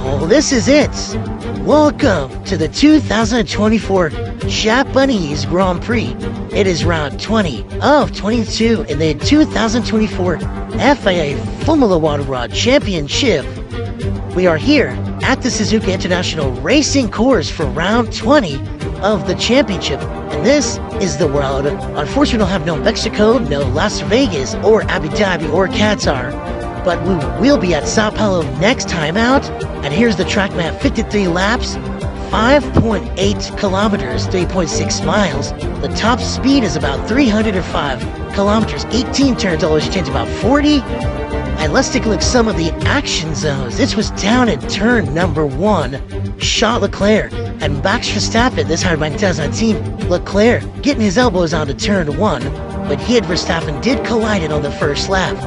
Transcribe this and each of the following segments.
Well, this is it. Welcome to the 2024 Japanese Grand Prix. It is round 20 of 22 in the 2024 FIA Formula One Rod Championship. We are here at the Suzuka International Racing Course for round 20 of the championship. And this is the world. Unfortunately, we don't have no Mexico, no Las Vegas, or Abu Dhabi, or Qatar. But we will be at Sao Paulo next time out. And here's the track map, 53 laps, 5.8 kilometers, 3.6 miles. The top speed is about 305 kilometers, 18 turns, always change about 40. And let's take a look at some of the action zones. This was down at turn number 1, Charles Leclerc and Max Verstappen, this hired by 2019. Leclerc getting his elbows onto turn 1, but he and Verstappen did collide it on the first lap.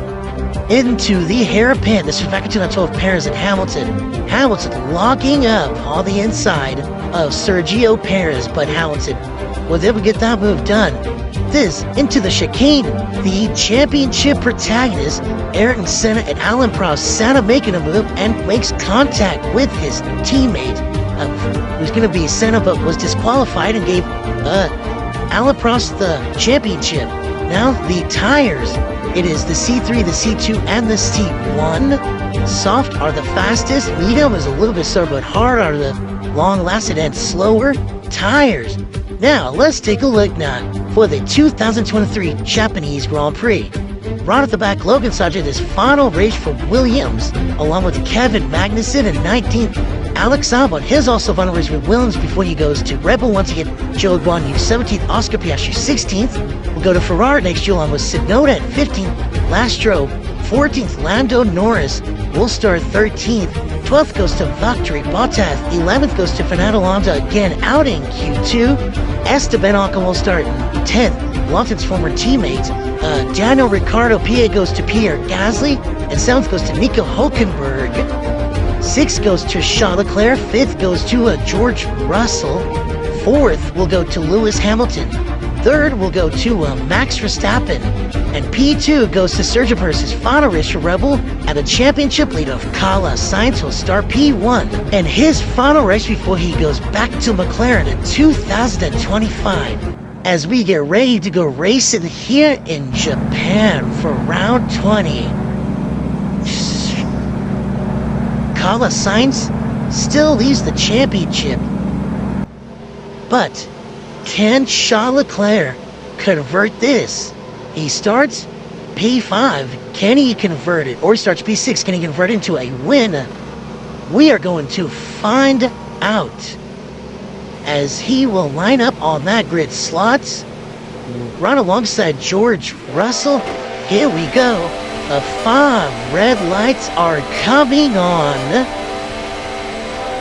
Into the hairpin, this was back in 2012, Perez and Hamilton. Hamilton locking up on the inside of Sergio Perez, but Hamilton was able to get that move done. This into the chicane, the championship protagonists Ayrton Senna and Alain Prost. Senna making a move and makes contact with his teammate, who's going to be Senna, but was disqualified and gave Alain Prost the championship. Now the tires, it is the C3, the C2, and the C1. Soft are the fastest, medium is a little bit slower, but hard are the long-lasting and slower tires. Now, let's take a look now for the 2023 Japanese Grand Prix. Right at the back, Logan Sargent, his final race for Williams, along with Kevin Magnussen in 19th. Alex Albon, his also final race with Williams before he goes to Red Bull once again. Joe Guan Yu 17th, Oscar Piastri 16th. We'll go to Ferrari next year along with Tsunoda at 15th, Lastro 14th, Lando Norris will start 13th. 12th goes to Valtteri Bottas, 11th goes to Fernando Alonso, again out in Q2. Esteban Ocon will start 10th, Lawton's former teammate. Daniel Ricciardo, PA goes to Pierre Gasly, and 7th goes to Nico Hülkenberg. 6th goes to Charles Leclerc, 5th goes to George Russell, 4th will go to Lewis Hamilton, 3rd will go to Max Verstappen, and P2 goes to Sergio Perez's final race for Red Bull, and the championship lead of Carlos Sainz will start P1, and his final race before he goes back to McLaren in 2025. As we get ready to go racing here in Japan for round 20. Carlos Sainz still leads the championship. But can Charles Leclerc convert this? He starts P5. Can he convert it? Or he starts P6. Can he convert it into a win? We are going to find out, as he will line up on that grid slots right alongside George Russell. Here we go. The 5 red lights are coming on,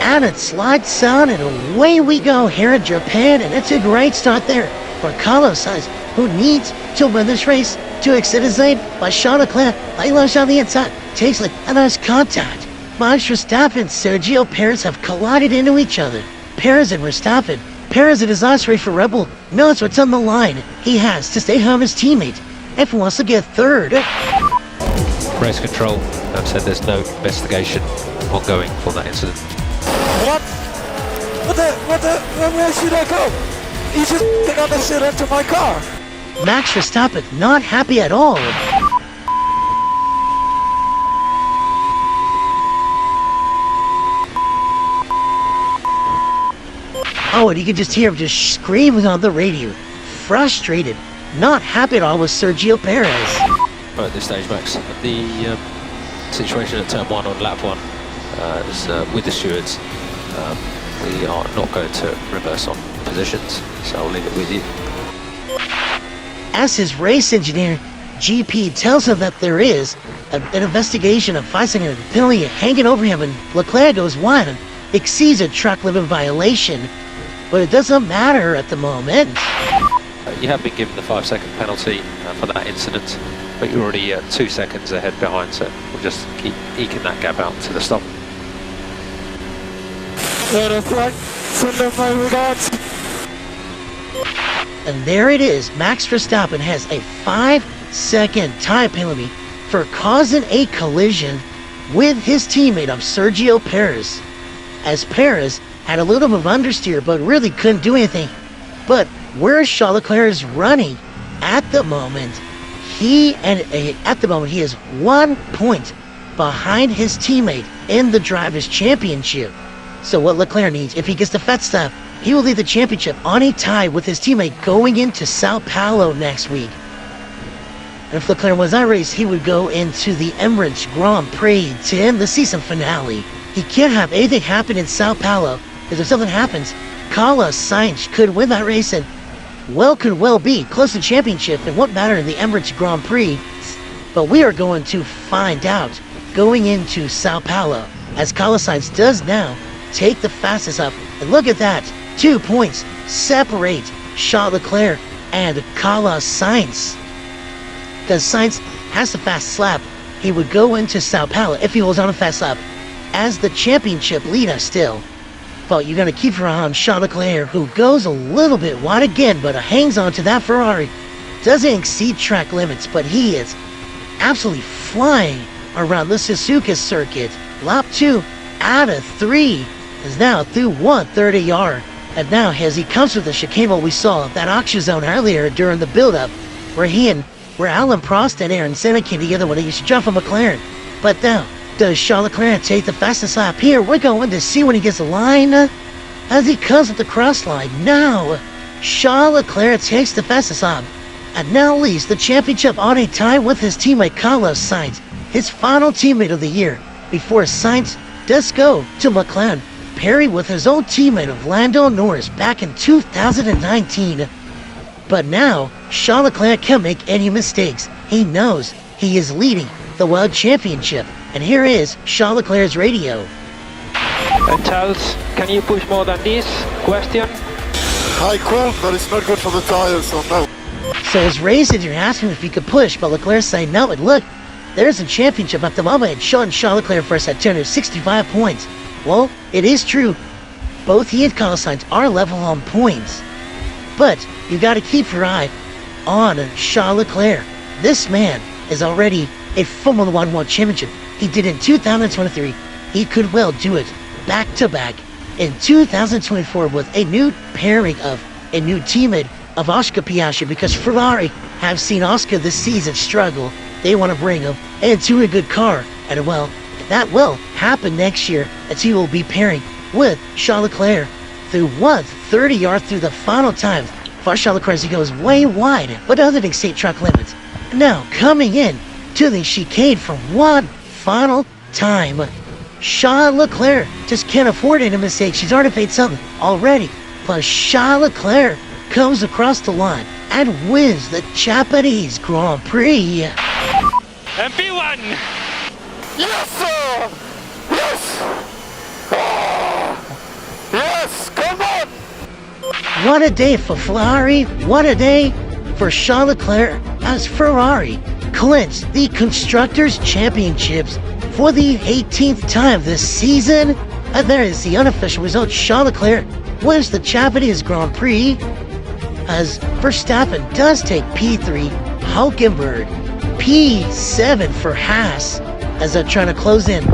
and it's lights on, and away we go here in Japan. And it's a great start there for Carlos Sainz, who needs to win this race to exit his lane. By Charles Leclerc, launch on the inside, takes it, and there's contact. Max Verstappen and Sergio Perez have collided into each other. Perez and Verstappen. Perez in his last race for Red Bull knows what's on the line. He has to stay home his teammate if he wants to get third. Race control have said there's no investigation ongoing for that incident. What? Where should I go? He just got the shit into my car. Max Verstappen not happy at all. Oh, and you can just hear him just screaming on the radio. Frustrated, not happy at all with Sergio Perez. Right at this stage, Max, the situation at turn 1 on lap 1 is with the stewards. We are not going to reverse on positions, so I'll leave it with you. As his race engineer, GP tells him that there is an investigation of 5-second penalty hanging over him, and Leclerc goes wide and exceeds a track limit violation, but it doesn't matter at the moment. You have been given the 5-second penalty for that incident, but you're already 2 seconds ahead behind, so we'll just keep eking that gap out to the stop. Send them my regards. And there it is. Max Verstappen has a 5-second time penalty for causing a collision with his teammate of Sergio Perez. as Perez had a little bit of understeer but really couldn't do anything. But where Charles Leclerc is running at the moment, he is 1 point behind his teammate in the Drivers' Championship. So what Leclerc needs, if he gets the fast stop, he will lead the championship on a tie with his teammate going into Sao Paulo next week. And if Leclerc wins that race, he would go into the Emirates Grand Prix to end the season finale. He can't have anything happen in Sao Paulo, because if something happens, Carlos Sainz could win that race and could well be close to championship. It won't matter in the Emirates Grand Prix, but we are going to find out going into Sao Paulo, as Carlos Sainz does now take the fastest up. And look at that, 2 points separate Charles Leclerc and Carlos Sainz. Because Sainz has the fast lap, he would go into Sao Paulo if he was on a fast lap as the championship leader still. But you're going to keep your eye on Charles Leclerc, who goes a little bit wide again, but hangs on to that Ferrari. Doesn't exceed track limits, but he is absolutely flying around the Suzuka circuit. Lap 2 out of 3 is now through 130R. And now as he comes with the chicane, what we saw that auction zone earlier during the build-up, where Alan Prost and Aaron Senna came together when they used to jump from McLaren. But now, does Charles Leclerc take the fastest lap here? We're going to see when he gets the line as he comes at the cross line. Now, Charles Leclerc takes the fastest lap and now leads the championship on a tie with his teammate Carlos Sainz, his final teammate of the year, before Sainz does go to McLaren, pairing with his old teammate of Lando Norris back in 2019. But now, Charles Leclerc can't make any mistakes. He knows he is leading the World Championship. And here is Charles Leclerc's radio. Charles, can you push more than this? Question? I could, but it's not good for the tires, so no. So his race is you're asking if he could push, but Leclerc's saying no. And look, there's a championship at the moment. It's showing Charles Leclerc first at 265 points. Well, it is true. Both he and Carlos Sainz are level on points. But you got to keep your eye on Charles Leclerc. This man is already a Formula One World Championship. He did in 2023. He could well do it back-to-back in 2024 with a new pairing of a new teammate of Oscar Piastri, because Ferrari have seen Oscar this season struggle. They want to bring him into a good car. And well, that will happen next year, as he will be pairing with Charles Leclerc through 130R through the final time. For Charles Leclerc, he goes way wide, but doesn't exceed track limits. Now, coming in to the chicane for one final time, Charles Leclerc just can't afford any mistakes. She's already made something already. But Charles Leclerc comes across the line and wins the Japanese Grand Prix. MP1! Yes, sir! Yes! Oh! Yes, come on! What a day for Ferrari. What a day for Charles Leclerc, as Ferrari clinched the Constructors' Championships for the 18th time this season. And there is the unofficial result. Charles Leclerc wins the Japanese Grand Prix, as Verstappen does take P3, Hulkenberg P7 for Haas, as they're trying to close in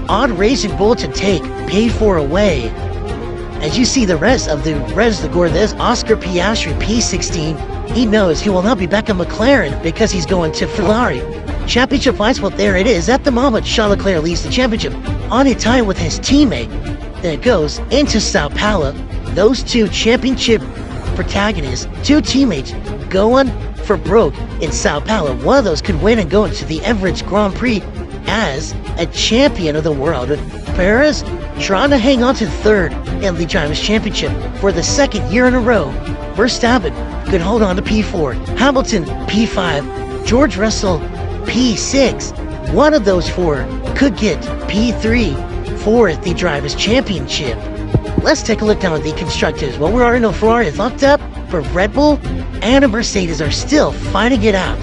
on Racing Bull to take P4 away. As you see the rest of the Gord, there's Oscar Piastri P16. He knows he will not be back in McLaren because he's going to Ferrari. Championship-wise, well, there it is. At the moment, Charles Leclerc leads the championship on a tie with his teammate. Then it goes into Sao Paulo. Those two championship protagonists, two teammates, going for broke in Sao Paulo. One of those could win and go into the Emirates Grand Prix as a champion of the world. Perez trying to hang on to third in the Drivers' Championship for the second year in a row. Verstappen could hold on to P4, Hamilton P5, George Russell P6. One of those four could get P3 for the Drivers' Championship. Let's take a look down at the constructors. Well, we already know Ferrari is locked up, but Red Bull and Mercedes are still fighting it out.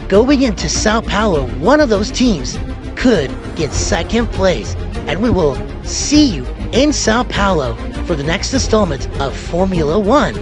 Going into Sao Paulo, one of those teams could get second place. And we will see you in Sao Paulo for the next installment of Formula One.